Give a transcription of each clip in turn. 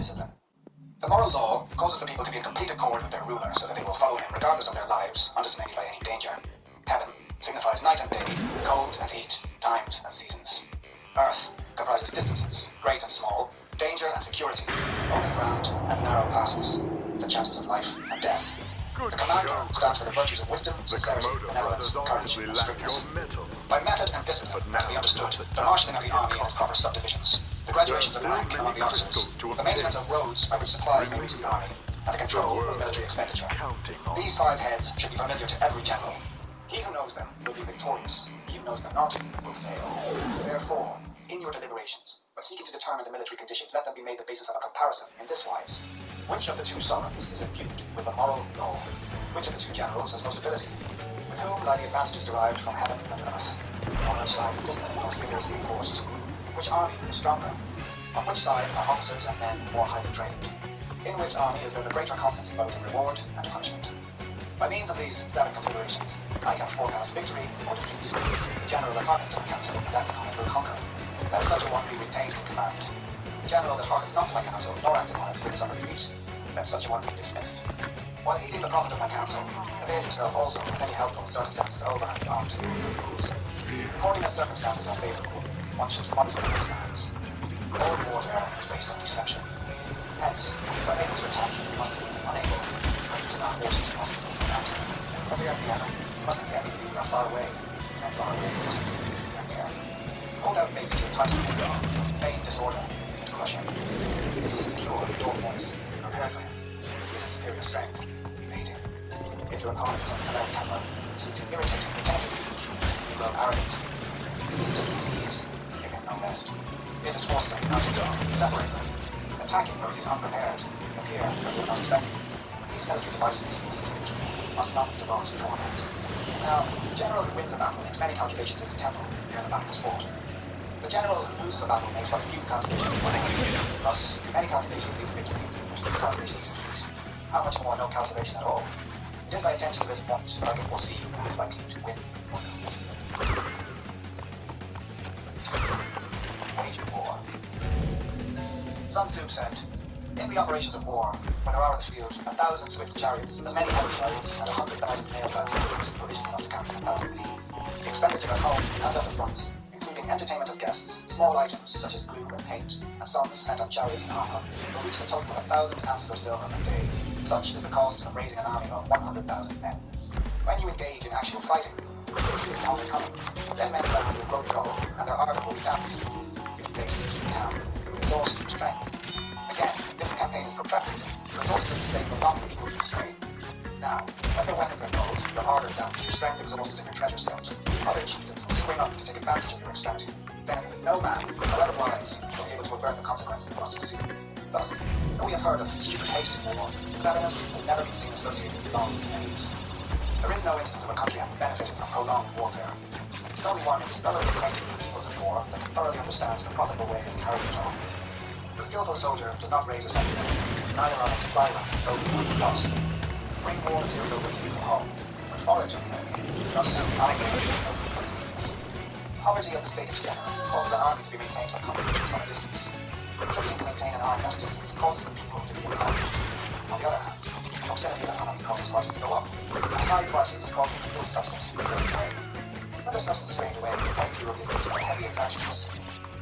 discipline. The moral law causes the people to be in complete accord with their ruler so that they will follow him regardless of their lives, undismayed by any danger. Heaven signifies night and day, cold and heat, times and seasons. Earth comprises distances, great and small, danger and security, open ground and narrow passes, the chances of life and death. The commander stands for the virtues of wisdom, sincerity, benevolence, courage, and strictness. By method and discipline, to be understood, the marshalling of the army in its proper subdivisions, the graduations of rank among the officers, the maintenance of roads by which supplies may reach the army, and the control of military expenditure. These 5 heads should be familiar to every general. He who knows them will be victorious. He who knows them not will fail. Therefore, in your deliberations, when seeking to determine the military conditions, let them be made the basis of a comparison in this wise. Which of the 2 sovereigns is imbued with the moral law? Which of the 2 generals has most ability? With whom lie the advantages derived from heaven and earth? On which side is discipline most vigorously enforced? Which army is stronger? On which side are officers and men more highly trained? In which army is there the greater constancy both in reward and punishment? By means of these 7 considerations, I can forecast victory or defeat. The general that hearkens to my counsel and acts upon it will conquer. Let such a one be retained in command. The general that hearkens not to my counsel nor acts upon it will suffer defeat. Let such a one be dismissed. While heeding the profit of my counsel, avail yourself also of any helpful circumstances over and beyond the rules. According as circumstances are favorable, one should modify those matters. All warfare is based on deception. Hence, when able to attack, you must seem unable. When using our forces, you must seem counter. From the enemy, must be the enemy you are far away, and far away must be the enemy near. Hold out baits to entice him from vain disorder, to crush him. If he is secure at your points, prepared for him. If he is in superior strength, evade him. If your opponent is on the low temper, seek to irritate him, pretend to be weak, to grow arrogant. If he is taking his ease, give him no rest. If his forces are united, separate them. Attack him where he is unprepared, appear where you are not expected. These military devices lead to victory, must not be divulged beforehand. Now, the general who wins a battle makes many calculations in his temple ere the battle is fought. The general who loses a battle makes but few calculations beforehand. Thus, many calculations lead to victory, and few calculations to defeat. How much more no calculation at all? It is my attention to this point that I can foresee who is likely to win or lose. Wage of war. Sun Tzu said, in the operations of war, when there are in the field 1,000 swift chariots, as many heavy chariots, and 100,000 mail-bags with provisions enough to carry 1,000 lead, the expenditure at home and at the front, including entertainment of guests, small items such as glue and paint, and sums spent on chariots and armor, will reach the total of 1,000 ounces of silver per day. Such is the cost of raising an army of 100,000 men. When you engage in actual fighting, victory is not coming. Then men's weapons will grow dull, and their ardor will be damped. If you face siege to the town, you exhaust your strength. Again, if the campaign is protracted, the resources of the state will not be equal to the strain. Now, when your weapons are dulled, your ardor damped, your strength exhausted, and your treasure spent, other chieftains will spring up to take advantage of your extremity. Then, no man, however wise, will be able to avert the consequences of must succeed. Thus, though we have heard of stupid haste in war, cleverness has never been seen associated with long delays. There is no instance of a country having benefited from prolonged warfare. It is only one who is thoroughly acquainted with the evils of war that can thoroughly understand the profitable way of carrying it on. The skillful soldier does not raise a second neither on its supply lines nor on the cross. Bring war material with you from home, and forage on the enemy, thus migrating no frequent needs. Poverty of the state exchequer causes an army to be maintained by contributions from a distance. Troops to maintain an army at a distance causes the people to be encouraged. On the other hand, proximity of an army causes prices to go up, and high prices cause the people's substance to be drained away. When their substance is drained away, the peasantry will be afflicted by heavy infections.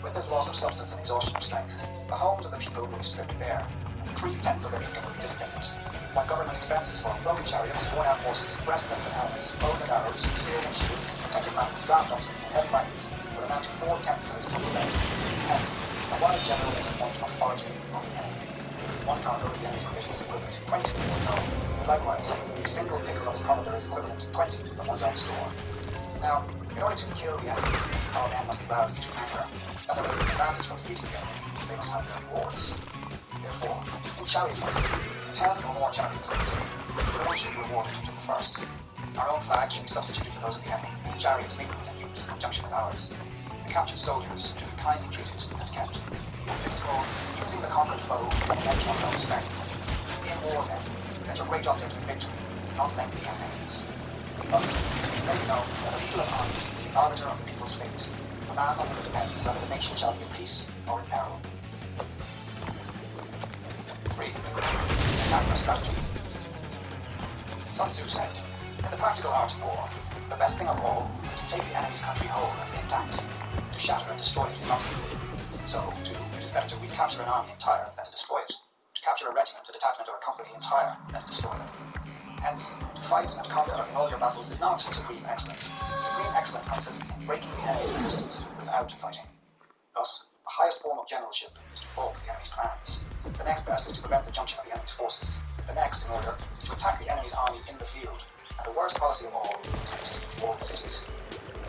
With this loss of substance and exhaustion of strength, the homes of the people will be stripped bare, and 3/10 of their income will be dissipated. While government expenses for broken chariots, worn-out horses, breastplates and helmets, bows and arrows, spears and shields, protected mountains, draft oxen, and heavy wagons will amount to 4/10 of its total value. Hence, a wise general makes a point of foraging on the enemy. One cargo of the enemy's provisions is equivalent to 20 for one goal, and likewise, a single pickle of his provender is equivalent to 20 from one's own store. Now, in order to kill the enemy, our men must be roused to anger, and there may be an advantage for defeating the enemy. They must have their rewards. Therefore, in chariot fighting, 10 or more chariots are taken. The one should be rewarded who took the first. Our own flag should be substituted for those of the enemy, and the chariots may be used in conjunction with ours. The captured soldiers should be kindly treated and kept. This is called using the conquered foe to avenge one's own strength. In war, then, let your great object be victory, not lengthy campaigns. Thus, let it know that the people of armies is the arbiter of the people's fate. A man on whom it depends whether the nation shall be in peace or in peril. tactical strategy. Sun Tzu said, in the practical art of war, the best thing of all is to take the enemy's country whole and intact. To shatter and destroy it is not so good. So, too, it is better to recapture an army entire than to destroy it. To capture a regiment, a detachment, or a company entire than to destroy them. Hence, to fight and conquer in all your battles is not supreme excellence. Supreme excellence consists in breaking the enemy's resistance without fighting. Thus, the highest form of generalship is to balk the enemy's plans. The next best is to prevent the junction of the enemy's forces. The next, in order, is to attack the enemy's army in the field. And the worst policy of all is to besiege walled cities.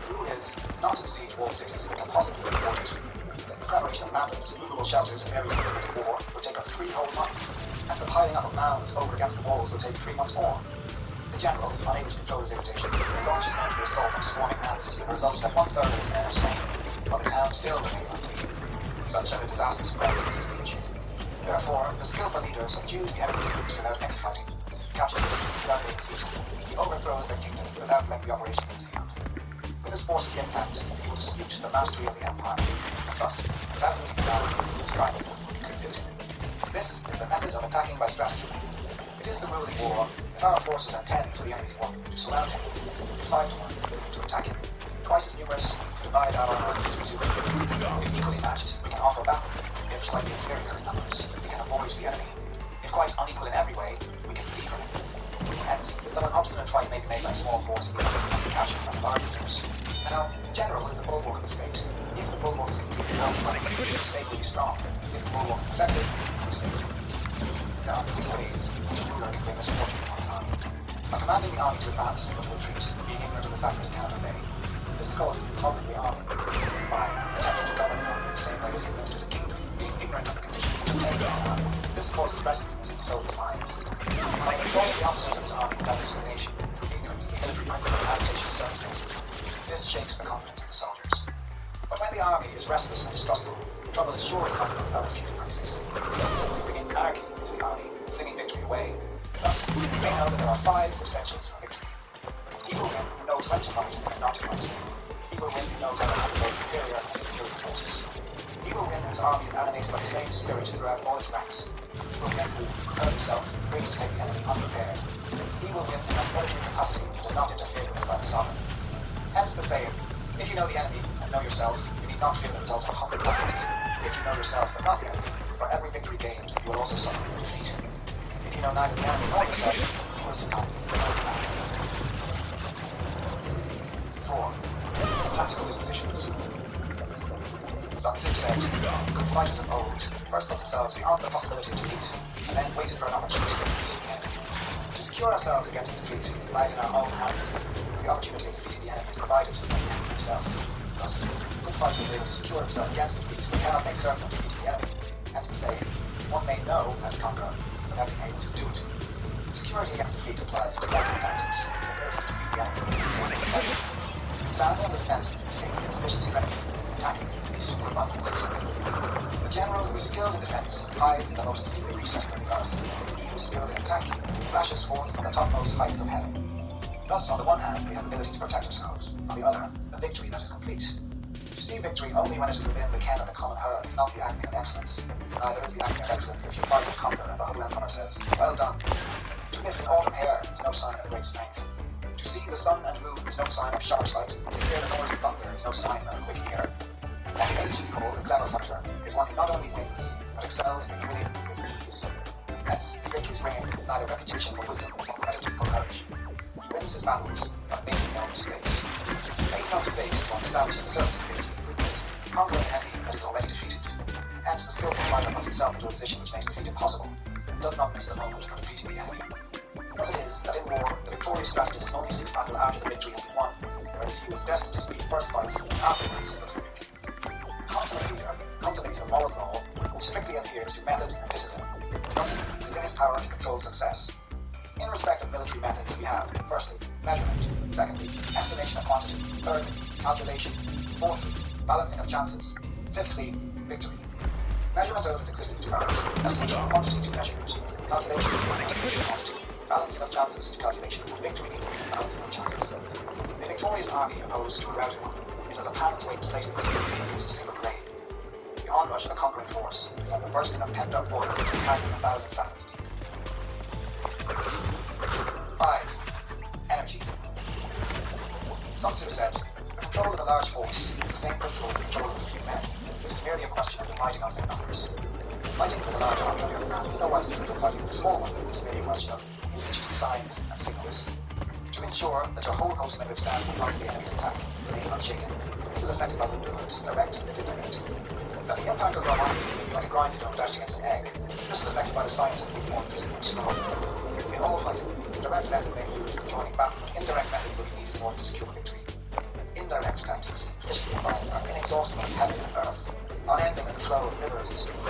The rule is not to besiege walled cities that can possibly be boarded. The preparation of mountains, movable shelters, and various implements of war will take up 3 whole months, and the piling up of mounds over against the walls will take 3 months more. The general, unable to control his irritation, launches an endless assault on swarming ants with the result that 1/3 of his men are slain, while the town still remains empty. Such a disaster spreads its siege. Therefore, the skillful leader subdues the enemy's troops without any fighting, captures the cities without being seized, he overthrows their kingdom without letting the operations in the field. With his forces intact, he will dispute the mastery of the empire, and thus, without losing ground, he will strive for good. This is the method of attacking by strategy. It is the rule in war, if our forces are 10 to the enemy's 1, to surround him, 5 to 1, to attack him, twice as numerous, to divide our army into 2. If equally matched, we can offer battle. If slightly inferior in numbers, we can avoid the enemy. If quite unequal in every way, we can flee from him. Hence, though an obstinate fight may be made by a small force, it must be captured by a larger force. Now, general is the bulwark of the state. If the bulwark is completely compromised, the state will be strong. If the bulwark is effective, the state will be weak. There are 3 ways in which a ruler can bring misfortune upon his army. By commanding the army to advance or to retreat, being ignorant of the fact that it cannot obey. This is called holding the army. By attempting to govern the army the same way as he administers a kingdom, being ignorant of the conditions to obtain the army. This causes restlessness in the soldiers' minds. By employing the officers of his army without discrimination, through ignorance of the military principle of adaptation to circumstances, this shakes the confidence of the soldiers. But when the army is restless and distrustful, trouble is sure to come without refuted princes. This is simply bringing anarchy into the army, flinging victory away. Thus, we may know that there are 5 essentials for victory. He will win who knows when to fight and when not to fight. He will win who knows how to handle both superior and inferior forces. He will win whose army is animated by the same spirit throughout all its ranks. He will win who, prepared himself, waits to take the enemy unprepared. He will win who has military capacity and is not interfered with by the sovereign. Hence the saying, if you know the enemy and know yourself, you need not fear the result of a 100 battles. If you know yourself but not the enemy, for every victory gained, you will also suffer a defeat. If you know neither the enemy nor yourself, you will succumb. 4. Tactical dispositions. Sun Tzu said, good fighters of old first put themselves beyond the possibility of defeat, and then waited for an opportunity to defeat the enemy. To secure ourselves against defeat lies in our own hands. The opportunity of defeating the enemy is provided by the enemy himself. Thus, a good fighter is able to secure himself against defeat, but cannot make certain of defeating the enemy. Hence the saying, one may know how to conquer without being able to do it. Security against defeat applies to fighting tactics. The ability to defeat the enemy is to take defensive. Standing on the defensive indicates insufficient strength. Attacking is superabundance of strength. The general who is skilled in defense hides in the most secret recesses of the earth. He who is skilled in attack flashes forth from the topmost heights of heaven. Thus, on the one hand, we have ability to protect ourselves. On the other, a victory that is complete. To see victory only when it is within the ken of the common herd is not the acme of excellence. Neither is the acme of excellence if you fight and conquer and the whole empire says, well done. To lift an autumn hair is no sign of great strength. To see the sun and moon is no sign of sharp sight. To hear the noise of thunder is no sign of quick ear. What the ancients call a clever fighter is one who not only wins, but excels in winning with ease. Hence, victories bringing neither reputation for wisdom nor credit for courage. He wins his battles by making no mistakes. Making no mistakes is one establishes the certainty of victory through this, conquering an enemy that is already defeated. Hence, the skillful fighter puts himself into a position which makes defeat impossible, and does not miss the moment for defeating the enemy. Thus it is that in war, the victorious strategist only seeks battle after the victory has been won, whereas he was destined to defeat first fights and afterwards wins the victory. The consummate leader cultivates a moral law which strictly adheres to method and discipline. Thus, it is in his power to control success. In respect of military methods, we have, firstly, measurement, secondly, estimation of quantity, thirdly, calculation, fourthly, balancing of chances, fifthly, victory. Measurement owes its existence to power, estimation of quantity to measurement, calculation to quantity, balancing of chances to calculation, and victory, balancing of chances. A victorious army opposed to a routed one is as a pound's weight placed in the sea against a single grain. The onrush of a conquering force is like the bursting of pent-up water into a canyon 1,000 fathoms deep. Sun Tzu said, the control of a large force is the same principle as the control of a few men. It is merely a question of dividing out their numbers. Fighting with a large army on the other hand is no wise different from fighting with a small one. It is merely a question of instituting signs and signals. To ensure that your whole host may withstand the brunt of the enemy's attack, remain unshaken. This is affected by maneuvers, direct and indirect. That the impact of your army may be like a grindstone dashed against an egg. This is affected by the science of weak points and score. In all fighting, direct method may be used for joining battle, but indirect methods will be needed in order to secure victory. Indirect tactics, traditionally applied, are inexhaustible as heaven and earth, unending as the flow of rivers and streams.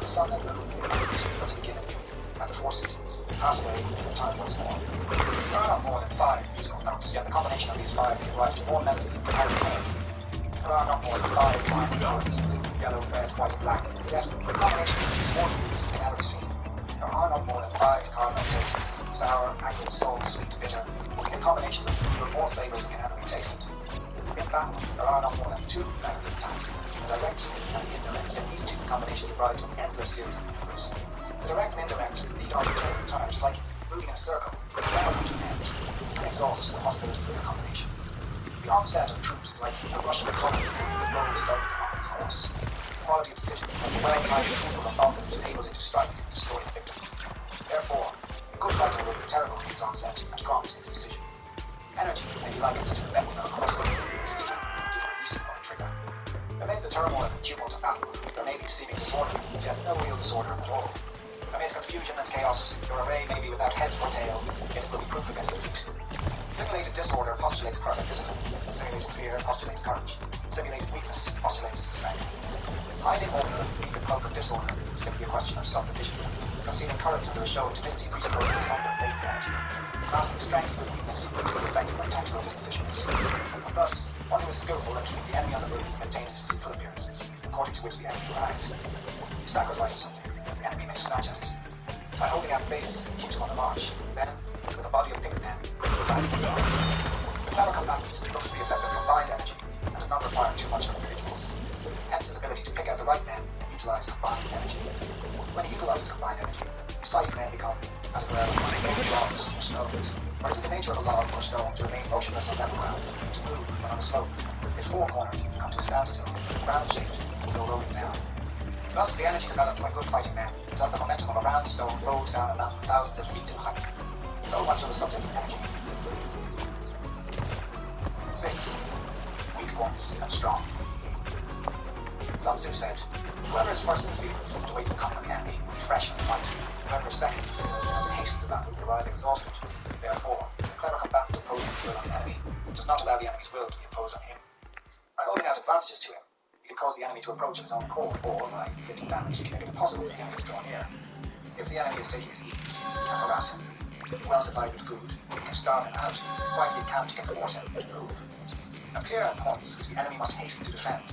The sun and moon are to begin anew, and the four seasons pass away and return once more. There are not more than 5 musical notes, yet the combination of these 5 gives rise to more melodies than the whole. There are not more than 5 binary colors, blue, yellow, red, white, and black, yet the combination produces more hues than can ever be seen. There are not more than 5 cardinal tastes, sour, acrid, salt, sweet, bitter, in combinations of more flavors than can ever be tasted. In battle, there are not more than 2 methods of attack, the direct and the indirect, yet these 2 combinations give rise to an endless series of maneuvers. The direct and indirect lead on return times, just like moving in a circle, but never come to an end. You can exhaust the possibilities of their combination. The onset of troops is like a rush of a column that rolls down from its course. The quality of decision, like the well-timed swoop of a falcon which enables it to strike and destroy its victim. Therefore, a good fighter will be terrible in its onset and prompt in its decision. Energy may be likened to the memory of a crossroad decision to the releasing of a trigger. Amid the turmoil and tumult of battle, there may be seeming disorder, but yet no real disorder at all. Amid confusion and chaos, your array may be without head or tail, yet it will be proof against defeat. Simulated disorder postulates perfect discipline. Simulated fear postulates courage. Simulated weakness postulates strength. Hiding order, being the cloak of disorder, is simply a question of subdivision. Concealing courage under a show of timidity presupposes a fund of latent energy. Masking strength with weakness is affected by tactical dispositions. And thus, one who is skillful at keeping the enemy on the move maintains deceitful appearances, according to which the enemy will act. He sacrifices something, that the enemy may snatch at it. By holding out base, he keeps him on the march. Then, with a body of picked men, the clever combatant looks to the effect of combined energy and does not require too much from individuals. Hence his ability to pick out the right men and utilize combined energy. When he utilizes combined energy, his fighting men become, as it were, logs or stones, where it is the nature of a log or stone to remain motionless on level ground, to move when on a slope. If four-cornered, to come to a standstill, round-shaped, and go rolling down. Thus, the energy developed by good fighting men is as the momentum of a round stone rolls down a mountain thousands of feet in height. So much of the subject of energy. 6. Weak points and strong. Sun Tzu said, whoever is first in the field to wait the coming of the enemy will be fresh in the fight. Whoever is second has to hasten the battle will arrive exhausted. Therefore, the clever combatant imposes his will on the enemy does not allow the enemy's will to be imposed on him. By holding out advantages to him, he can cause the enemy to approach of his own accord, or by inflicting damage, he can make it impossible for the enemy to draw near. If the enemy is taking his ease, he can harass him. Well supplied with food, he can starve him out. Quietly encamped, he can force him to move. Appear at points which the enemy must hasten to defend.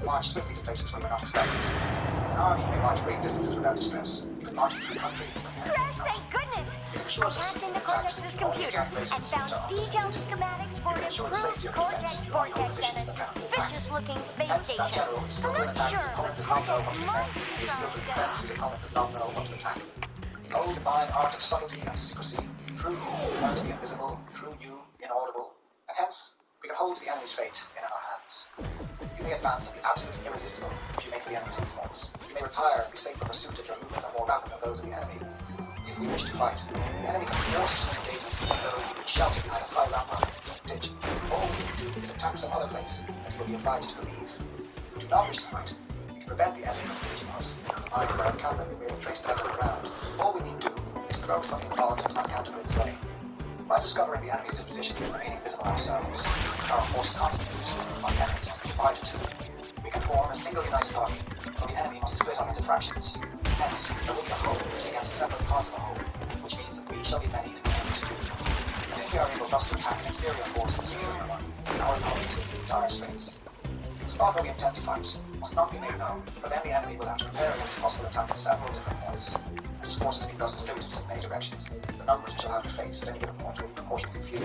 March swiftly to places where you are not expected. An army may march great distances without distress. You can march through the country. Crash, thank goodness! I hacked into Cortex's computer and found detailed schematics for an improved Cortex and a suspicious-looking space station. I'm not sure, but Cortex might be strong. Oh, divine art of subtlety and secrecy, true you, learn to be invisible, true you, inaudible, and hence we can hold the enemy's fate in our hands. You may advance and be absolutely irresistible if you make for the enemy's weak points. You may retire and be safe in pursuit if your movements are more rapid than those of the enemy. If we wish to fight, the enemy can force us into engagement, though he would shelter behind a high rampart and ditch. All we need to do is attack some other place that he will be obliged to leave. If we do not wish to fight, we can prevent the enemy from reaching us and combine with our encampment that we will trace down to the ground. All we need to do is throw something involved and uncounterable in his way. By discovering the enemy's dispositions and remaining visible ourselves, our forces concentrated on enemies must be divided. We can form a single united body, but the enemy must split up into fractions. Hence, there will be a whole against separate parts of a whole, which means that we shall be many to the enemy's few. And if we are able thus to attack an inferior force with a superior one, our opponent will be dire straits. The spot where we intend to fight must not be made known, for then the enemy will have to prepare against a possible attack at several different points. And his forces being thus distributed in many directions, the numbers we shall have to face at any given point will be proportionately few.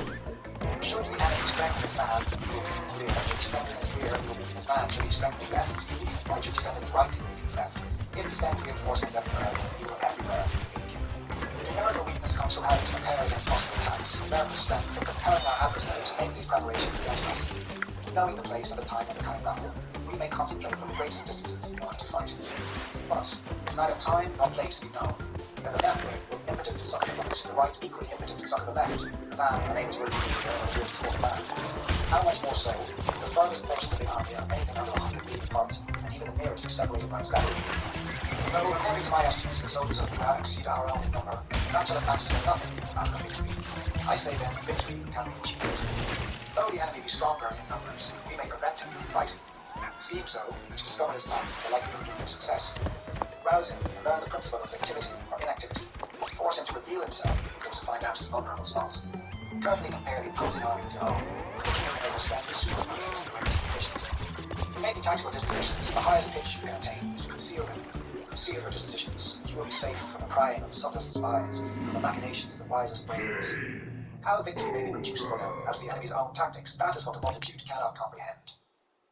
Should the enemy strengthen his man, he will weaken his rear. Should he strengthen his rear, he will weaken his man. Should he strengthen his left, he will weaken his right. Should he strengthen his right, he will weaken his left. If he sends reinforcements everywhere, he will everywhere be weak. The numerical weakness this comes from having to prepare against possible attacks. Learners then from preparing our adversary to make these preparations against us. Knowing the place and the time of the coming battle, we may concentrate from the greatest distances in order to fight. But, if neither time nor place be known, then the left wing will impotent to succor the right, the right equally impotent to succor the left, the van unable to relieve the drift toward the van. How much more so, the furthest portions of the army are anything under 100 leagues apart, and even the nearest are separated by a scaffold. Though, according to my estimates, the soldiers of the van exceed our own in number, natural advantage is nothing out of a victory. I say then, victory can be achieved. Though the enemy be stronger in numbers, we may prevent him from fighting. Scheme so, to discover his plan, the likelihood of success. Rouse him and learn the principle of activity or inactivity. Force him to reveal himself if he goes to find out his vulnerable spots. Carefully compare the opposing army with your own. Pushing him in over strength is supermarket and deficient. In making tactical dispositions, the highest pitch you can attain is to conceal them. Conceal your dispositions, and you will be safe from the prying of the subtlest spies and the machinations of the wisest brains. How victory may be produced for them out of the enemy's own tactics, that is what the multitude cannot comprehend.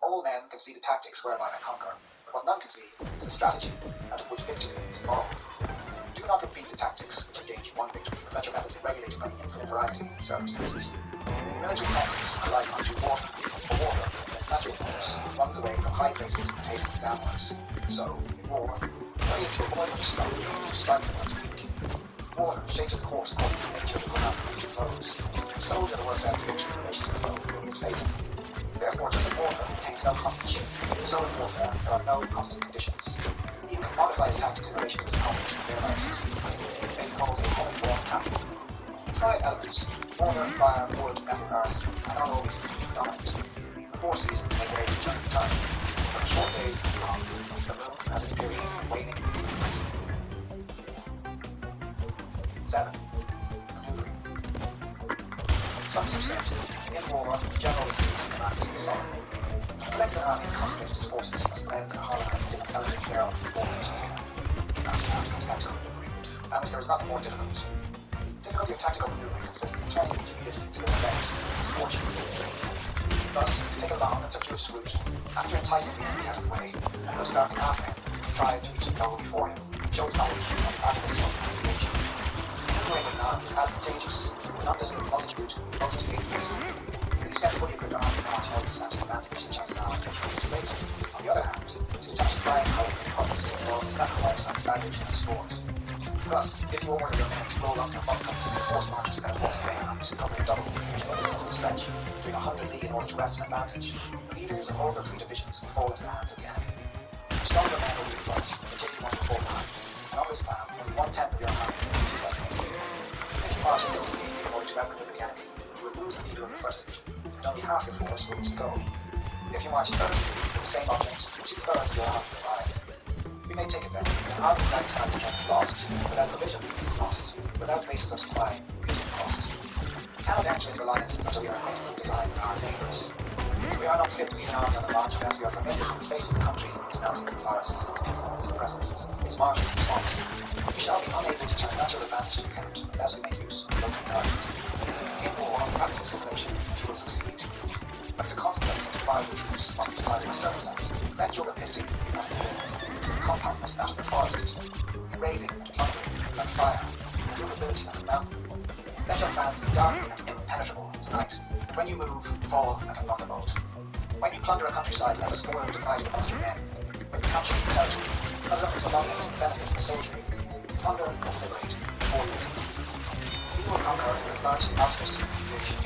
All men can see the tactics whereby they conquer, but what none can see is the strategy out of which victory is involved. Do not repeat the tactics which engage one victory, but let your methods be regulated by the infinite variety of circumstances. Military tactics are like unto water. For water, in its natural course, runs away from high places and hastens downwards. So, war, what is to avoid the strong, to strike the one's weak. Water shapes its course according to the nature of the ground in which it flows. The soldier works out his victory in relation to the foe when he is fate. Therefore, just as water contains no constant shape, so in warfare there are no constant conditions. He can modify his tactics in relation to his opponent and thereby succeed. He may be called a common-born captain. 5 elements, water, fire, wood, metal, earth, are not always completely dominant. The 4 seasons may vary from time to time, but the short days can be long. The moon has its periods of waning and rising. 7. Maneuvering. Sun Tzu said, in war, the general receives his commands in sorrow. A collected army that concentrated its forces must blend and harmonize the different elements thereof before reaching its end. After that comes tactical maneuvering, and which there is nothing more difficult. The difficulty of tactical maneuvering consists in turning the tedious into the event, misfortune. Thus, to take a long and circuitous route, after enticing the enemy out of the way, and thus darting after him, try to reach the goal before him, shows knowledge of the articles of communication. Maneuvering with an army is advantageous, with undisciplined multitude, most to weakness. If you set fully equipped army march all distance advantage, the chances are that you will late. On the other hand, to detach a flying column in front involves sacrifice on baggage and sport. Thus, if you order your men to roll up their bunkers and force marches about 40 day night, covering double the distance of the stretch, doing 100 league in order to wrest an advantage, the leaders of all their 3 divisions will fall into the hands of the enemy. The stronger men will be in front, particularly once before behind, and on this plan, only 1/10 of your army will be left in the field. If you march in 50 league in order to outmaneuver the enemy, you will lose the leader of the first division, and only half your force will reach the goal. If you march 30 league with the same object, 2/3 of your army will arrive. We may take it then, an army without time to is lost, without provision is lost, without bases of supply, it is lost. We cannot enter into alliances until we are acquainted with the designs of our neighbours. We are not fit to lead an army on the march unless we are familiar with the face of the country, its mountains and forests, its pitfalls and precipices, its marshes and swamps. We shall be unable to turn natural advantage to account unless we make use of local guidance. In war, practice dissimulation, and you will succeed. But to concentrate and divide your troops must be decided by circumstances. Let your rapidity be not compactness that of the forest, raiding and plundering like fire, maneuverability like a mountain. Let your plans be dark and impenetrable as night, and when you move, fall like a thunderbolt. When you plunder a countryside, let the spoil divided amongst your men. When you capture the territory, cut it up into allotments and benefit the soldiery. Plunder and liberate before you. He will conquer with large outposts of deviation,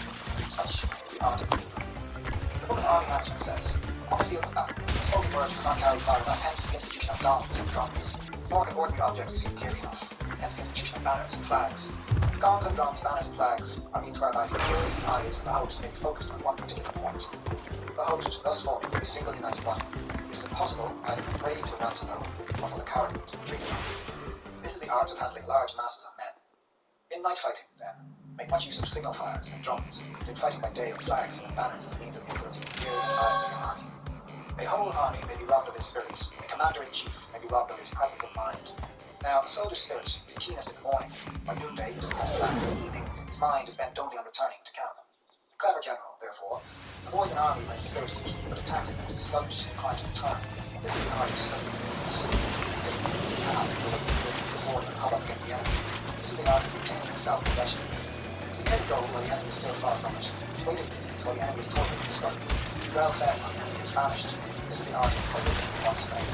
such is the art of maneuver. The book of army management says, on the field of battle, the spoken word does not carry far enough, hence the institution of gongs and drums. Nor can ordinary objects be seen clearly enough, hence the institution of banners and flags. Gongs and drums, banners and flags are means whereby the ears and eyes of the host may be focused on one particular point. The host, thus forming, will be single united body. It is impossible either for the brave to advance alone, or for the cowardly to retreat. This is the art of handling large masses of men. In night fighting, then, make much use of signal fires and drums, and in fighting by day of flags and banners as a means of influencing the ears and eyes of your army. A whole army may be robbed of its spirit, a commander-in-chief may be robbed of his presence of mind. Now, the soldier's spirit is keenest in the morning. By noonday, he doesn't have to plan. In the evening, his mind is bent only on returning to camp. A clever general, therefore, avoids an army when its spirit is keen, but attacks it when it is sluggish and inclined to return. This is the art of study. Discipline cannot be disorder and huddle against the enemy. This is the art of maintaining self-possession. To be able to go where the enemy is still far from it. To wait while the enemy is totally stuck. To be well fed while the enemy is famished. This is the art of puzzling one strength.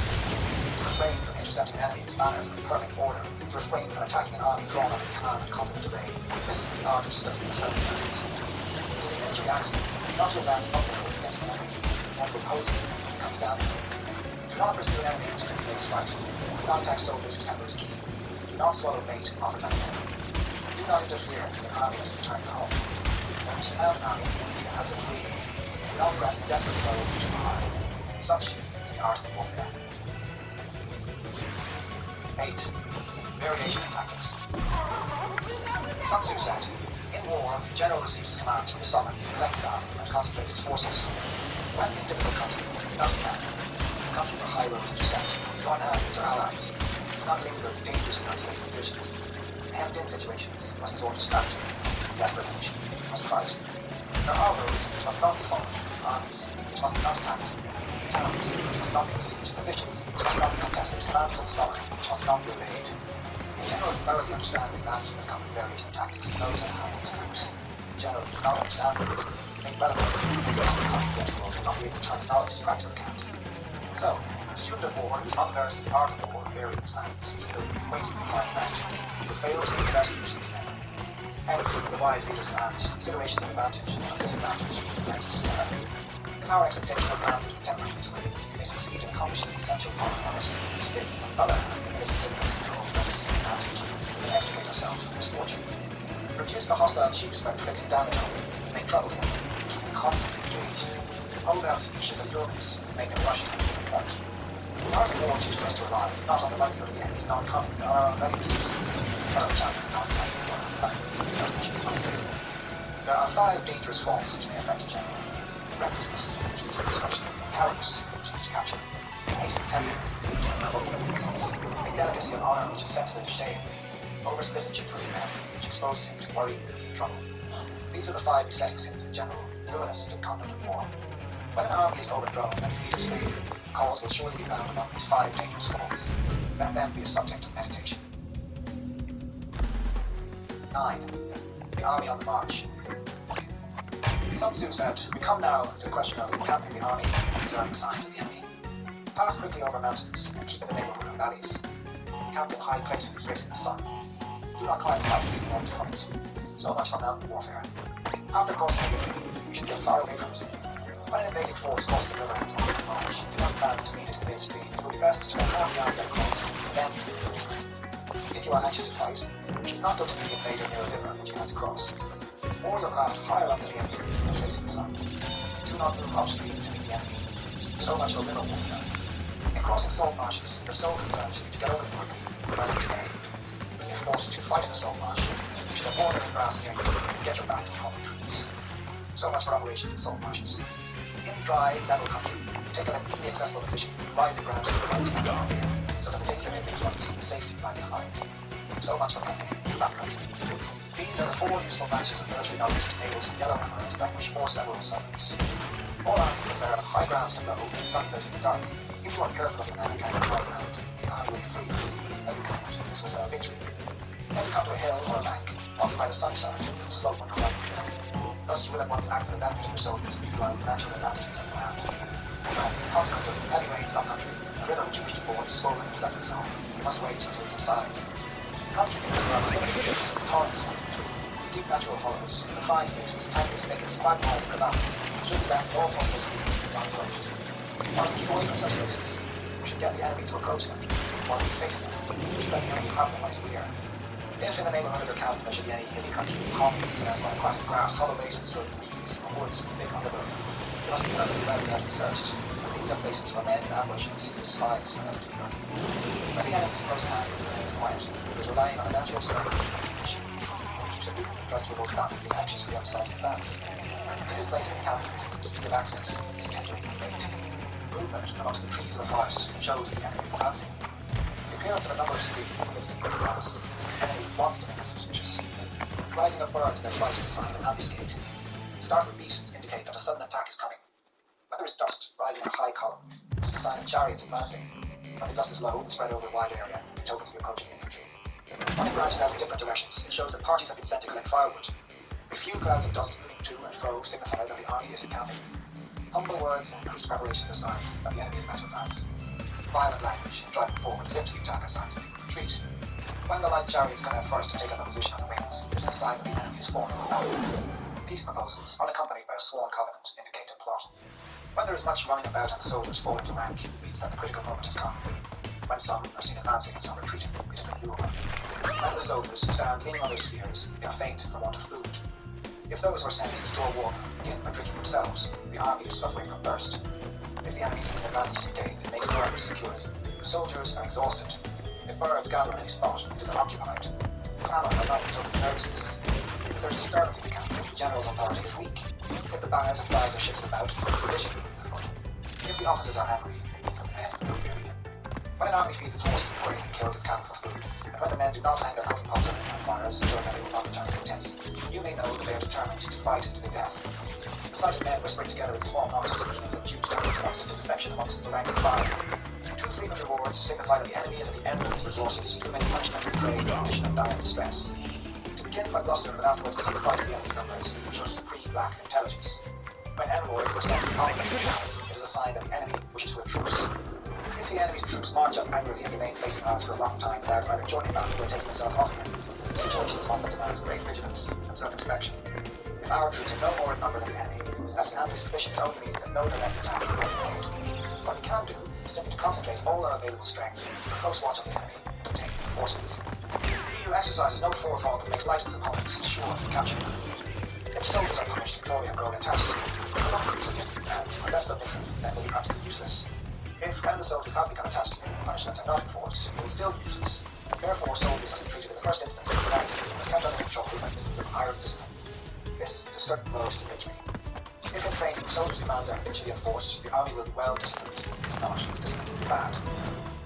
To refrain from intercepting an enemy whose manners are in perfect order. To refrain from attacking an army drawn up in calm and confident array. This is the art of studying the circumstances. It is a military axiom not to advance uphill against an enemy, or to oppose him when he comes down. Do not pursue an enemy who stimulates fight. Do not attack soldiers whose temper is keen. Do not swallow bait offered by the enemy. Do not interfere with an army that is returning home. When you surround an army, you have them flee. Do not press a desperate foe too hard. Such is the art of warfare. 8. Variation in tactics. Sun Tzu said, in war, the general receives his commands from the sovereign, collects his army, and concentrates his forces. When in a difficult country, do not camp. The country for high road to intercept. Join hands with your allies. Do not linger in dangerous and unsafe positions. In hemmed-in situations, you must resort to strategy. In desperate position, you must fight. There are roads which must not be followed, armies which must be not attacked, towns which must not be besieged, positions which must not be contested, commands of the sovereign which must not be obeyed. The general thoroughly understands the advantages that come with variation of tactics and knows how to handle his troops. The general does not understand these, make relevant, and the contradictory will not be able to turn his knowledge to practical account. So, a student of war who is unversed in the art of war of varying times, even acquainted with fine advantages, will fail to make the best use of his memory. Hence, the wise leader's commands, considerations of advantage and of disadvantage are blended together. If our expectation of advantage be tempered in this way, we may succeed in accomplishing the essential part of our schemes. If, on the other hand, it is difficult to control this advantage, we may extricate ourselves from misfortune. Reduce the hostile chiefs by inflicting damage on them, make trouble for them, keep them constantly engaged. Hold out speeches allurements, make them rush to a given point. The art of war teaches us to rely not on the likelihood of the enemy's non-coming, but on our own readiness to receive, but on the chances of non-attacking or non-attacking. There are 5 dangerous faults which may affect a general. Recklessness, which leads to destruction. Cowardice, which leads to capture. Hasty temper, which can provoke insults. A delicacy of honor, which is sensitive to shame. Over-solicitude for his men, which exposes him to worry and trouble. These are the 5 besetting sins of the general, ruinous to the conduct of war. When an army is overthrown and defeated slavery, cause will surely be found among these 5 dangerous faults. Let them be a subject of meditation. 9. The army on the march. Sun Tzu said, we come now to the question of encamping the army and observing signs of the enemy. Pass quickly over mountains and keep in the neighborhood of valleys. Camp in high places facing the sun. Do not climb heights in order to fight. So much for mountain warfare. After crossing the river, you should get far away from it. When an invading force crosses the river and it's on the march, do not plan to meet it in midstream. It will be best to let half the army get across and then meet it. If you are anxious to fight, you should not go to meet the invader near a river which he has to cross. Moor your craft higher up than the enemy and facing the sun. Do not move upstream to meet the enemy. So much for river warfare. In crossing salt marshes, your sole concern should be to get over them quickly without decay. If forced to fight in a salt marsh, you should avoid the grass near you and get your back to fallen trees. So much for operations in salt marshes. In dry, level country, take up an easily accessible position with rising ground to the right and down here, so that the danger may be in front and safety lie behind. So much for camping in flat country. These are the 4 useful branches of military knowledge able to yellow river to vanquish 4 several suburbs. All armies prefer high grounds to low and sunny places to dark. If you are careful of your men and carry high ground, you are free from disease of every kind. This was a victory. Then you come to a hill or a bank, occupy the sunny side, with the slope on the right. Thus, you will at once act for the benefit of your soldiers and utilize the natural advantages of the land. Now, in consequence of heavy rains upcountry, a river which you wish to ford is swollen and flecked with foam. You must wait until it subsides. Country is around 7 streams, torrents running through, deep natural hollows, confined places, tangles, thickets, quagmires, and crevasses should be left all possible speed unapproached. While we keep away from such places, we should get the enemy to approach them. While we face them, we should let the enemy have them on his rear. If in the neighborhood of your camp there should be any hilly country, colonies to by aquatic grass, hollow basins filled with reeds, or woods thick undergrowth, you must be carefully ready and searched. These are places where men in ambush and secret spies are known to be lurking. When the enemy is close at hand, it remains quiet. It is relying on a natural strength of position. It keeps aloof and trusts with both family, is anxious for the other side to advance. It is placed in encampment, easy of access, is tender in bait. Movement amongst the trees of the forest shows the enemy is advancing. The appearance of a number of streams in the midst of great grass means that the enemy wants to make us suspicious. Rising of birds in their flight is a sign of an ambuscade. Startled beasts indicate that a sudden attack is coming. When there is dust rising in a high column, it is a sign of chariots advancing. When the dust is low and spread over a wide area, it tokens the approaching infantry. When it branches out in different directions, it shows that parties have been sent to collect firewood. A few clouds of dust moving to and fro signify that the army is encamping. Humble words and increased preparations are signs that the enemy is about to advance. Violent language and driving forward as if to the attack are signs of retreat. When the light chariots come out first to take up a position on the wings, it is a sign that the enemy is forming for battle. Peace proposals, unaccompanied by a sworn covenant, indicate a plot. When there is much running about and the soldiers fall into rank, it means that the critical moment has come. When some are seen advancing and some retreating, it is a lure. When the soldiers stand leaning on their spears, they are faint from want of food. If those who are sent to draw water begin by drinking themselves, the army is suffering from thirst. If the enemy takes an advantage to gain, it makes work secured. The soldiers are exhausted. If birds gather on any spot, it is unoccupied. Clamour at night tokens nervousness. If there is disturbance in the camp, the general's authority is weak. If the banners and flags are shifted about, sedition is afoot. If the officers are angry, it means that the men are weary. When an army feeds its horses for prey and kills its cattle for food, and when the men do not hang their cooking pots on the campfires, showing that they will not return to the tents, you may know that they are determined to fight to the death. The sight of men whispering together in small knots is a keen subdued to constant disaffection amongst the rank and file. Too frequent rewards signify that the enemy is at the end of his resources. Too many punishments betray the condition of dire distress. To begin by blustering, but afterwards to take fright of the enemy's numbers shows supreme lack of intelligence. When envoy extends confidence in hands, it is a sign that the enemy wishes for a truce. If the enemy's troops march up angrily and remain facing ours for a long time without either joining battle or taking themselves off again, the situation is one that demands great vigilance and circumspection. If our troops are no more in number than the enemy, that is amply sufficient. It only means that no direct attack will be made. What we can do is simply to concentrate all our available strength for close watch on the enemy and obtain reinforcements. He who exercises no forethought but makes light of his opponents is sure to capture them. If soldiers are punished before they have grown attached to them, they will not use against them, and unless submissive, then will be practically useless. If, when the soldiers have become attached to them, punishments are not enforced, they will still be useless. Therefore, soldiers must be treated in the first instance as humanity and kept under control by means of iron discipline. This is a certain road to victory. If in training, soldiers' commands are habitually enforced, the army will be well disciplined. If not, its discipline will be bad.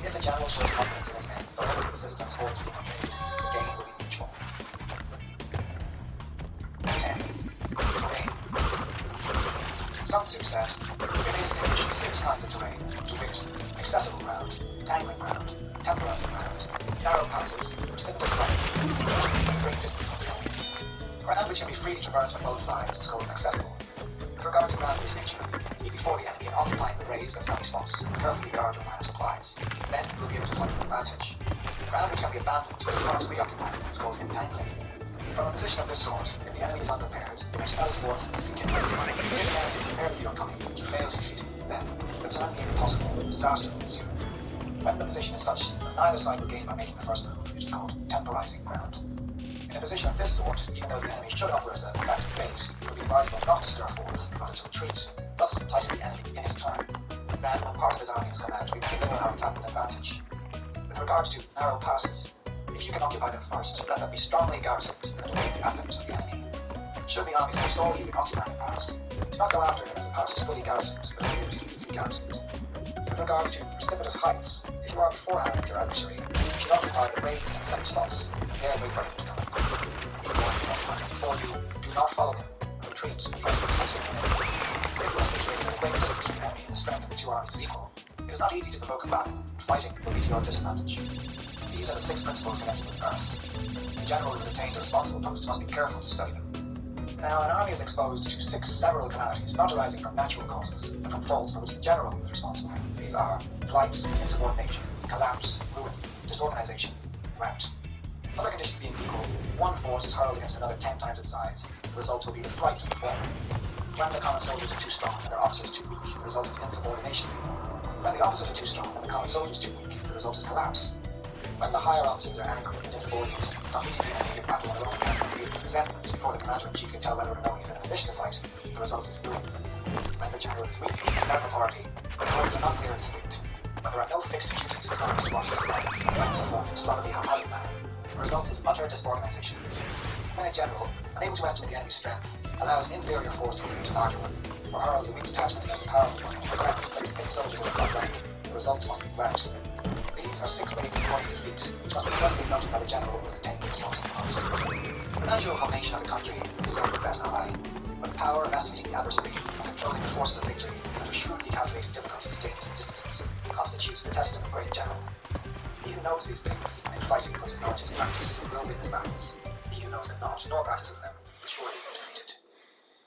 If a general shows confidence in his men, but holds the system's orders will be obeyed, the gain will be mutual. 10. Terrain. Sun Tzu said, "We may distinguish 6 kinds of terrain, to wit, accessible ground, tangling ground, temporizing ground, narrow passes, precipitous flanks, and great distance from the enemy. Ground which can be freely traversed on both sides is called accessible. With regard to ground of this nature, be before the enemy in occupying the raised and snowy spots, and carefully guard your line of supplies. Then you will be able to fight with advantage. Ground which can be abandoned but is not reoccupied is called entangling. From a position of this sort, if the enemy is unprepared, you may sally forth and defeat him. If the enemy is prepared for your coming, but you fail to defeat him, then, if it's not impossible, disaster will ensue. When the position is such that neither side will gain by making the first move, it is called temporizing ground. In a position of this sort, even though the enemy should offer us an effective bait, it would be advisable not to stir forth in front of retreat, thus enticing the enemy in his turn. Then, when part of his army has come out, we may deliver our attack with advantage. With regard to narrow passes, if you can occupy them first, let them be strongly garrisoned and await the advent of the enemy. Should the army forestall you in occupying a pass, do not go after him if the pass is fully garrisoned, but only if it is weakly garrisoned. With regard to precipitous heights, if you are beforehand with your adversary, you should occupy the raised and sunny spots, and there wait for him to come. If one is occupied before you, do not follow him, but retreat and try to replace him. If you are situated at a great distance from the enemy and the strength of the 2 armies is equal, it is not easy to provoke a battle, and fighting will be to your disadvantage. These are the 6 principles connected with earth. The general who has attained a responsible post must be careful to study them. Now, an army is exposed to 6 several calamities, not arising from natural causes, but from faults for which the general is responsible. These are flight, insubordination, collapse, ruin, disorganization, rout. Other conditions being equal, if one force is hurled against another 10 times its size, the result will be the flight of the former. When the common soldiers are too strong and their officers too weak, the result is insubordination. When the officers are too strong and the common soldiers too weak, the result is collapse. When the higher officers are angry and insubordinate, not meeting the enemy in battle on their own account and with resentment before the commander-in-chief can tell whether or no he is in a position to fight, the result is ruin. When the general is weak and without authority, his orders are not clear and distinct. When there are no fixed duties as long as he watches the line, and plans are formed in a slovenly, haphazard manner, the result is utter disorganization. When a general, unable to estimate the enemy's strength, allows an inferior force to engage a larger one, or hurls a weak detachment against a powerful one, or grants to place 8 soldiers in the front rank, the results must be rout. These are 6 ways to avoid defeat, which must be carefully noted by the general who has attained the responsible post. The natural formation of a country is the country's best ally, but the power of estimating the adversary, of controlling the forces of victory, and of shrewdly calculating difficulties, dangers, and distances, constitutes the test of a great general. He who who knows these things, and in fighting puts his knowledge into practice, will win his battles. He who knows them not, nor practices them, will surely be defeated.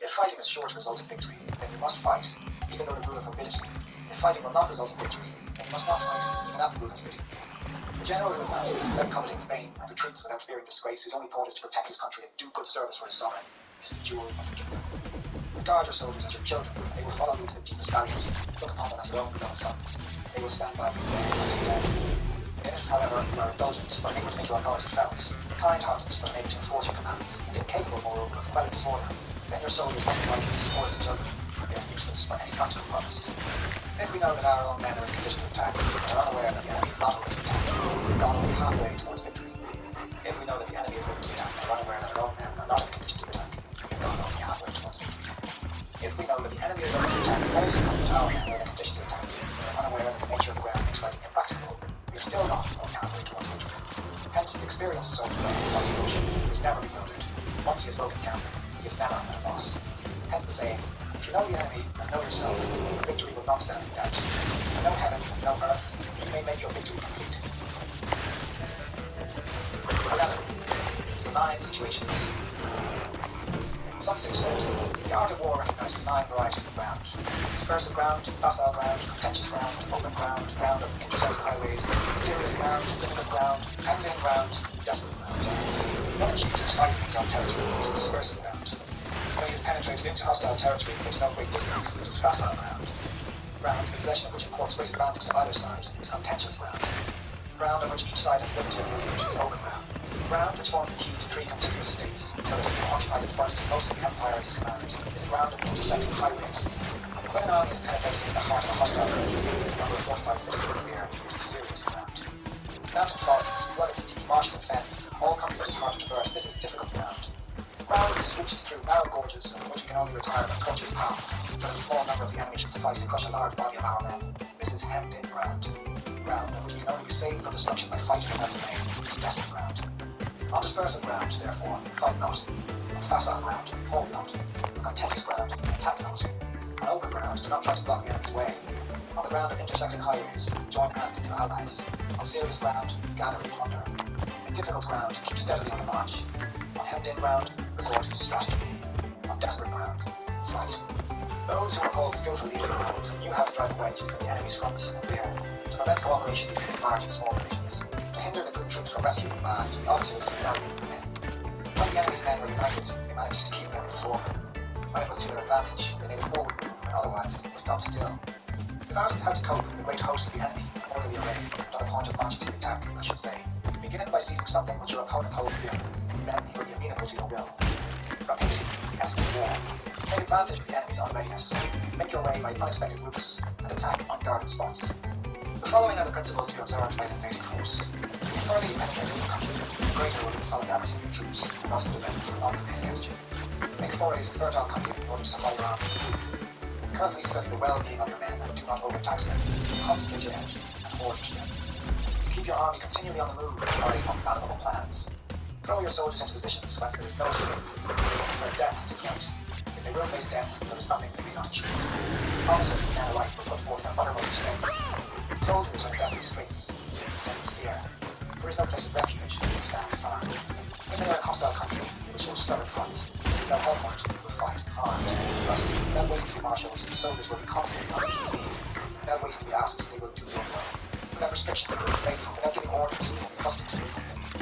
If fighting is sure to result in victory, then you must fight, even though the ruler forbid it. If fighting will not result in victory, then you must not fight, even at the ruler's bidding. The general who advances without coveting fame and retreats without fearing disgrace, whose only thought is to protect his country and do good service for his sovereign, is the jewel of the kingdom. Regard your soldiers as your children, and they will follow you to the deepest valleys. Look upon them as your own beloved sons. They will stand by you until death. If, however, you are indulgent, but unable to make your authority felt, kind-hearted, but unable to enforce your commands, and incapable, moreover, of quelling disorder, then your soldiers must be like despoiled children. They are useless for any practical purpose. If we know that our own men are in condition to attack, but are unaware that the enemy is not open to attack, we've gone only halfway towards victory. If we know that the enemy is open to attack, but are unaware that our own men are not in condition to attack, we've gone only halfway towards victory. If we know that the enemy is open to attack, but also know that our men are in a condition to attack, and are unaware that the nature of the ground makes fighting impracticable, we've still gone only halfway towards victory. Hence, the experienced soldier, once he motion, is never bewildered. Once he has spoken counter, he is never at a loss. Hence the saying, if you know the enemy and know yourself, your victory will not stand in doubt. For no heaven and no earth, you may make your victory complete. 11. Benign situations. Sun Tzu said, the art of war recognizes 9 varieties of ground. Dispersive ground, facile ground, contentious ground, open ground, ground of intersecting highways, serious ground, difficult ground, hemmed-in ground, desperate ground. One achieves its fighting in its own territory, which is dispersive ground. When he has penetrated into hostile territory at no great distance, it is facile ground. Ground, the possession of which imports great advantage to either side, is contentious ground. Ground on which each side has liberty of movement is open ground. Ground, which forms the key to 3 contiguous states, so that he occupies it first as most of the empire at his command, is a ground of intersecting highways. When an army is penetrated into the heart of a hostile country, the number of fortified cities will clear, it is serious ground. Mountain forests, rugged steep marshes and fens, all country that is hard to traverse, this is difficult ground. Ground which switches through narrow gorges, over which we can only retire by tortuous paths, so that a small number of the enemy should suffice to crush a large body of our men. This is hemmed-in ground. Ground on which we can only be saved from destruction by fighting without delay, is desperate ground. On dispersive ground, therefore, fight not. On facile ground, hold not. On contentious ground, attack not. On open ground, do not try to block the enemy's way. On the ground of intersecting highways, join hand with your allies. On serious ground, gather and plunder. In difficult ground, keep steadily on the march. On hemmed-in ground, resort to strategy. On desperate ground, fight. Those who are called skillful leaders of the world knew how to drive a wedge between the enemy's front and rear, to prevent cooperation between large and small divisions, to hinder the good troops from rescuing the bad, the officers from rallying the men. When the enemy's men were united, they managed to keep them in disorder. When it was to their advantage, they made a forward move, when otherwise they stopped still. If asked how to cope with the great host of the enemy, orderly array, and on the point of marching to the attack, I should say, begin by seizing something which your opponent holds dear. Then he will be amenable to your will. Rapidity is the essence of war. Take advantage of the enemy's unreadiness. Make your way by unexpected routes, and attack unguarded spots. The following are the principles to be observed by an invading force. The further you penetrate into the country, the greater will be the solidarity of your troops, and thus the defenders will not prevail against you. Make forays in fertile country in order to supply your army with food. Carefully study the well-being of your men and do not overtax them. Concentrate your energy and hoard your strength. Keep your army continually on the move and devise unfathomable plans. Throw your soldiers into positions whence there is no escape. They will prefer death to flight. If they will face death, there is nothing they may not achieve. Officers and men alike will put forth their uttermost strength. Soldiers are in desperate straits. There is a sense of fear. There is no place of refuge. They will stand firm. When they are in hostile country, they will show stubborn front. If they are held for it, they will fight hard. Thus, without waiting to be marshalled, the soldiers will be constantly on the key leave. Without waiting to be asked, they will do your will. Without restrictions, they will be faithful. Without giving orders, they will be trusted to you.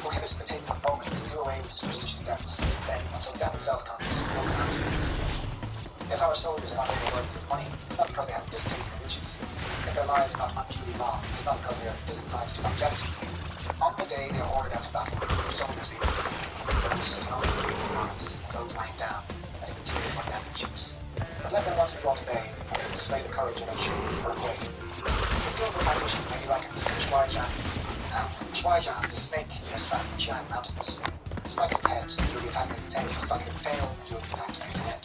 Prohibit the taking of moments to do away with superstitious deaths. Then, until death itself comes, no command to be If our soldiers are not overworked with money, it's not because they have a distaste for riches. If their lives are not unduly long, it's not because they are disinclined to longevity. On the day they are ordered out to battle, your soldiers be ready. Those sitting on the between arms, and those lying down, letting the tears run down their cheeks. But let them once be brought to bay, and they will display the courage of a true way. The skillful tactician may be likened to Shuai-Jan. Now, Shuai-Jan is a snake that is found in the Qiang Mountains. Strike at its head, you will be attacked by its tail. Strike at its tail, and you will be attacked by its head.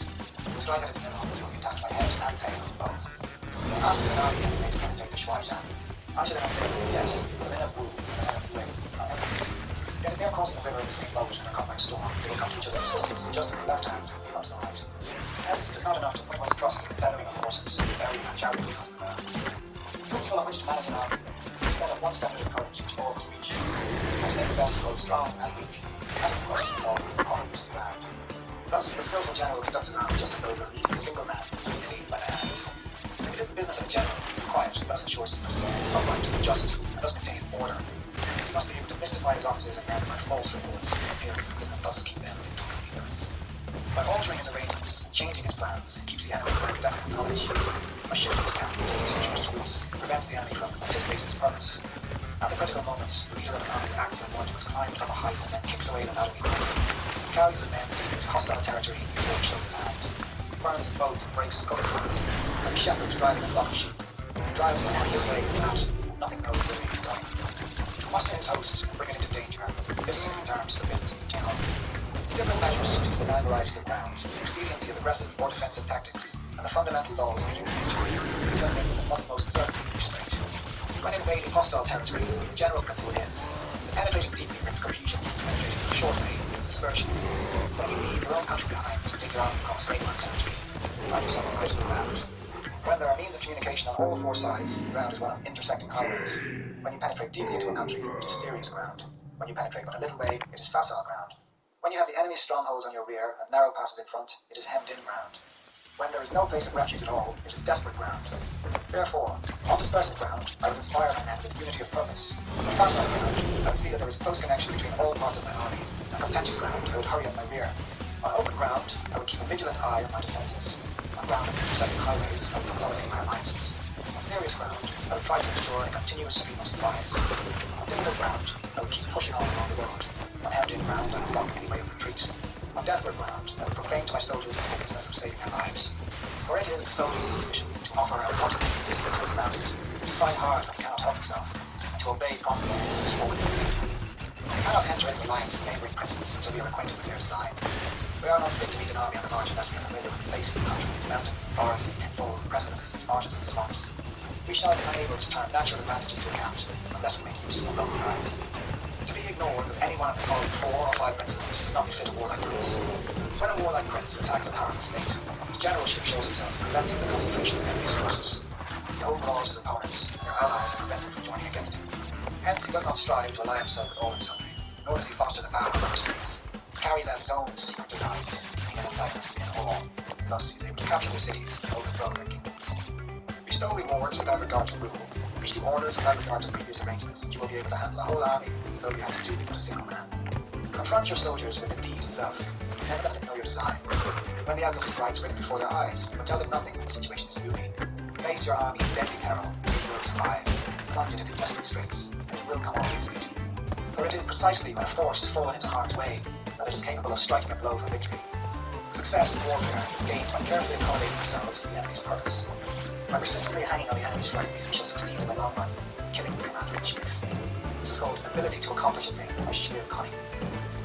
Strike at its middle, and you will be attacked by head and tail, both. Ask an army enemy to penetrate the Shuai-Jan. I should answer, yes, the men of Wu and the men of Wei are enemies. Yet if they are crossing the river in the same boat and are caught by a storm, they will come to each other's assistance just to the left hand, not to the right. Hence, it is not enough to put one's trust in the tethering of horses, burying a chariot because of the ground. The principle on which to manage an army is set up one standard of courage which all must reach. And to make the best of both strong and weak, and of course, all economies to the ground. Thus, the skillful general conducts his army just as though he were leading a single man, lead by the hand. It is the business of a general to be quiet, thus ensure secrecy, upright, just, and thus maintain order. He must be able to mystify his officers and men by false reports and appearances, and thus keep them in total ignorance. By altering his arrangements and changing his plans, he keeps the enemy without definite knowledge. By shifting his camp to his future routes, prevents the enemy from anticipating his purpose. At the critical moment, the leader of an army acts like one who has climbed up a height and then kicks away the ladder behind him. He carries his men deep into hostile territory before he shows his hand. He burns his boats and breaks his cover lines, like a shepherd driving a flock of sheep. He drives his army this way and that, and nothing knows where he is going. He must hit his host and bring it into danger. This in terms of the business in general. Different measures suited to the nine varieties of ground, the expediency of aggressive or defensive tactics, and the fundamental laws of human nature determine things that must most certainly be restrained. When invading hostile territory, the general principle is that penetrating deeply brings confusion, penetrating from a short way brings dispersion. When you leave your own country behind to take your army across mainland territory, you find yourself on critical ground. When there are means of communication on all four sides, the ground is one of intersecting highways. When you penetrate deeply into a country, it is serious ground. When you penetrate but a little way, it is facile ground. When you have the enemy's strongholds on your rear and narrow passes in front, it is hemmed in ground. When there is no place of refuge at all, it is desperate ground. Therefore, on dispersive ground, I would inspire my men with unity of purpose. On facile ground, I would see that there is close connection between all parts of my army. On contentious ground, I would hurry up my rear. On open ground, I would keep a vigilant eye on my defences. On ground of intersecting highways, I would consolidate my alliances. On serious ground, I would try to ensure a continuous stream of supplies. On difficult ground, I would keep pushing on along the road. On hemmed-in ground, I would block any way of retreat. On desperate ground, I would proclaim to my soldiers the hopelessness of saving their lives. For it is the soldier's disposition to offer a wanton resistance as grounded, to fight hard when he cannot help himself, and to obey promptly when he is fallen into danger. We cannot enter into alliance with neighbouring princes until we are acquainted with their designs. We are not fit to lead an army on the march unless we are familiar with the face of the country, its mountains and forests, its pitfalls and precipices, its marshes and swamps. We shall be unable to turn natural advantages to account unless we make use of local guides. To be ignored with any one of the following 4 or 5 principles does not befit a warlike prince. When a warlike prince attacks a powerful state, his generalship shows himself preventing the concentration of enemy's forces. He overawes his opponents, and their allies are prevented from joining against him. Hence, he does not strive to ally himself with all and sundry, nor does he foster the power of other states. He carries out his own secret designs, keeping his antagonists in awe. Thus, he is able to capture their cities and overthrow their kingdoms. Bestow rewards without regard to rule. Issue orders without regard to previous arrangements, that you will be able to handle a whole army as though you had to do with a single man. Confront your soldiers with the deed itself. Never let them know your design. When the outlook is bright, spread it before their eyes, but tell them nothing when the situation is gloomy. Place your army in deadly peril, it will survive. Plunge it into desperate straits, and it will come off its duty. For it is precisely when a force has fallen into harm's way that it is capable of striking a blow for victory. Success in warfare is gained by carefully accommodating themselves to the enemy's purpose. By persistently hanging on the enemy's flank, we shall succeed in the long run, killing the commander-in-chief. This is called an ability to accomplish a thing by sheer cunning.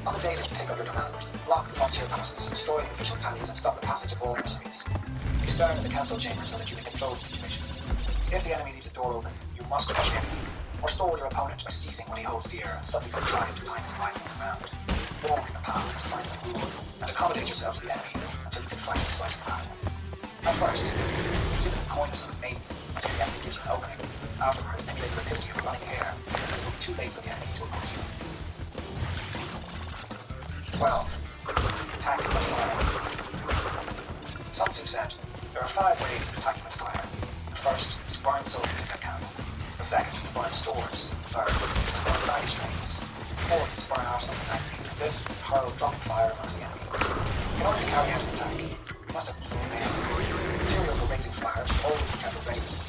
On the day that you pick up your command, block the frontier passes, destroy the official battalions, and stop the passage of all emissaries. Be stern in the council chamber so that you can control the situation. If the enemy leaves a door open, you must push in. Forestall your opponent by seizing what he holds dear and subtly contrive to time his arrival on the ground. Walk in the path to find the rule, and accommodate yourself to the enemy until you can find a decisive battle. At first, consider the coyness of a maiden until the enemy gives you an opening. Afterwards, emulate the rapidity of running hare, and it will be too late for the enemy to oppose you. 12. Attack with fire. Sun Tzu said, there are 5 ways of attacking with fire. The first is to burn soldiers in their camp. The second is to burn stores. The third is to burn baggage trains. The fourth is to burn arsenals and magazines. The fifth is to hurl dropping fire amongst the enemy. In order to carry out an attack, you must have means in hand. Material for raising fire should always be kept in readiness.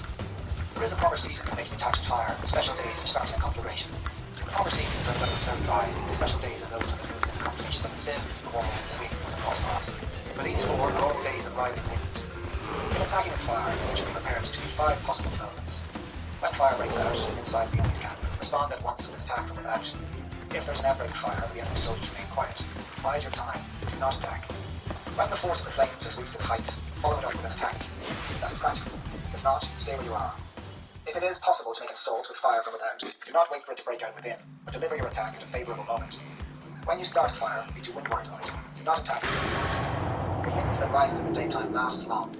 There is a proper season for making attacks with fire, and special days for starting a conflagration. The proper seasons are when it is very dry, and special days are those of the moons and the constellations of the Sieve, the Worm, the Wing, and the Crossbar. For these 4 are all days of rising wind. In attacking with fire, one should be prepared to meet 5 possible developments. When fire breaks out inside the enemy's camp, respond at once with an attack from without. If there's an outbreak of fire, the enemy's soldiers remain quiet. Bide your time. Do not attack. When the force of the flames has reached its height, follow it up with an attack. That is practical. If not, stay where you are. If it is possible to make an assault with fire from without, do not wait for it to break out within, but deliver your attack at a favourable moment. When you start a fire, be to windward of it. Do not attack with the wind. Things that rise in the daytime lasts long.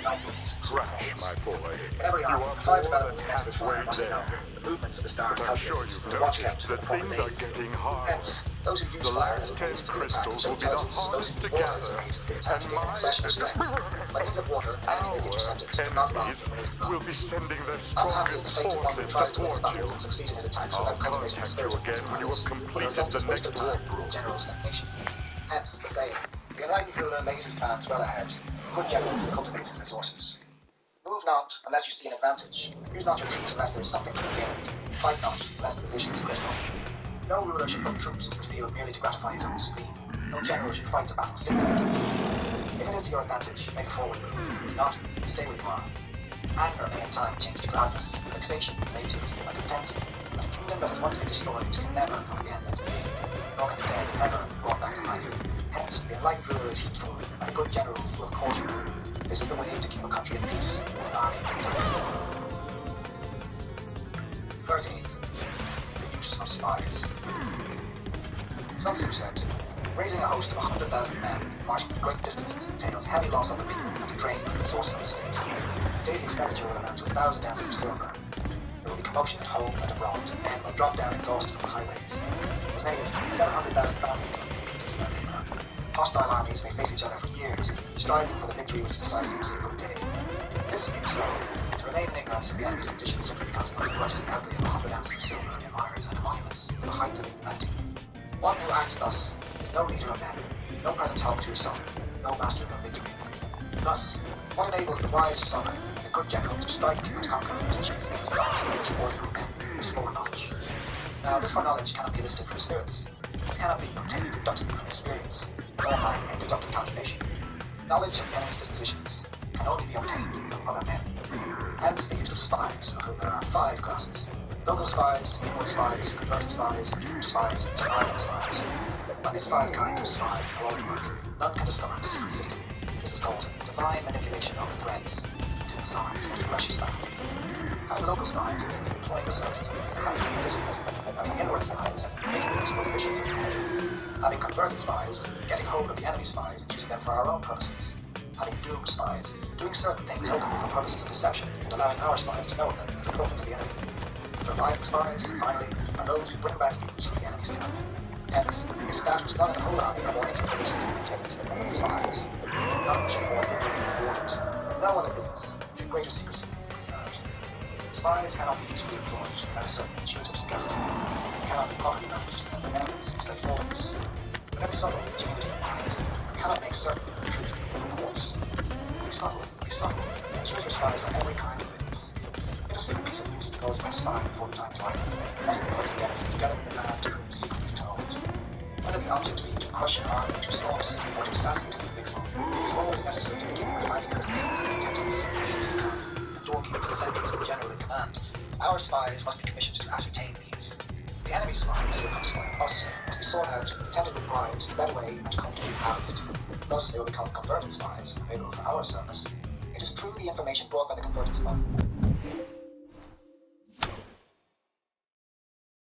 Night breeze, Crash, my boy. whenever you You are, are fire more developments than commence with fire halfway must be there. known. The movements of the stars But I'm sure calculated, you've the watch noticed kept that for the proper things are days. getting harder. Hence, those who use The fire last as a 10 means to the attack crystals show will be the intelligence. Those hardest who to use water as a gather, means to the attack and gain an accession of strength. By means of water, the enemy may be intercepted, but not robbed enemies from beneath the will line. be sending their Unhappy is strongest the fate of one who forces to tries to win his thwart you. battles and succeed in his attacks I'll without cultivating the contact spirit you of again when you have enterprise. The completed result the is next wasted time warp room. and general stagnation. Hence, the saying, the enlightened ruler lays his plans well ahead. The good general cultivates his resources. Move not unless you see an advantage. Use not your troops unless there is something to be gained. Fight not unless the position is critical. No ruler should put troops into the field merely to gratify his own spleen. No general should fight a battle simply to defeat. If it is to your advantage, make a forward move. If not, stay where you are. Anger may in time change to gladness. Vexation may be succeeded by contempt. But a kingdom that has once been destroyed can never come again into being. Nor can the dead ever be brought back to life. Hence, the enlightened ruler is heedful, and a good general full of caution. This is the way to keep a country in peace, and an army intact. 13. The use of spies. Sun Tzu said, raising a host of 100,000 men, marching to great distances entails heavy loss of the people and a drain of the resources of the state. Daily expenditure will amount to 1,000 ounces of silver. There will be commotion at home and abroad, and men will drop down exhausted on the highways. As many as 700,000 families will be repeated in their labor. Hostile armies may face each other for years, striving for the victory which is decided in a single day. This being so, to remain in ignorance of the enemy's condition simply because one grudges the outlay of 100 ounces of silver in honors and monuments is the height of inhumanity. One who acts thus is no leader of men, no present help to his son, no master of victory. Thus, what enables the wise sovereign and the good general to strike and conquer and achieve things beyond the reach of ordinary men is foreknowledge. Now, this foreknowledge cannot be elicited from spirits. It cannot be obtained deductively from experience, nor by any deductive calculation. Knowledge of the enemy's dispositions can only be obtained from other men. Hence the use of spies, of whom there are 5 classes: local spies, inward spies, converted spies, true spies, and survival spies. When these 5 kinds of spy are all at work, none can discover the secret system. This is called divine manipulation of the threads. It is the sovereign's most precious faculty. Having local spies means employing the services of the inhabitants of the district. Having inward spies, making use of officials of the enemy. Having converted spies, getting hold of the enemy spies and using them for our own purposes. Having doomed spies, doing certain things openly for purposes of deception and allowing our spies to know of them and report them to the enemy. Surviving spies, finally, are those who bring back news from the enemy's camp. Hence, it is that which none in the whole army have more intimate relations to be maintained than with spies. None should be more liberally rewarded. In no other business should greater secrecy be preserved. Spies cannot be usefully employed without a certain intuitive sagacity. They cannot be properly managed without benevolence and straightforwardness. Without subtle ingenuity of mind, we cannot make certain of the truth of reports. Be subtle, and use your spies for every kind of business. If a secret piece of news is divulged by a spy before the time is ripe, it must be put to death together with the man to whom the secret is told. Whether the object be to crush an army, to storm a city, or to assassinate an individual, it is always necessary to begin by finding out the names and intents, means to come, and doorkeepers and sentries of the general in command. Our spies must be commissioned to ascertain these. The enemy's spies who have come to spy on us must be sought out, tendered with bribes, led away, and comfortably housed. Thus they will become converted spies, available for our service. It is true the information brought by the converted spy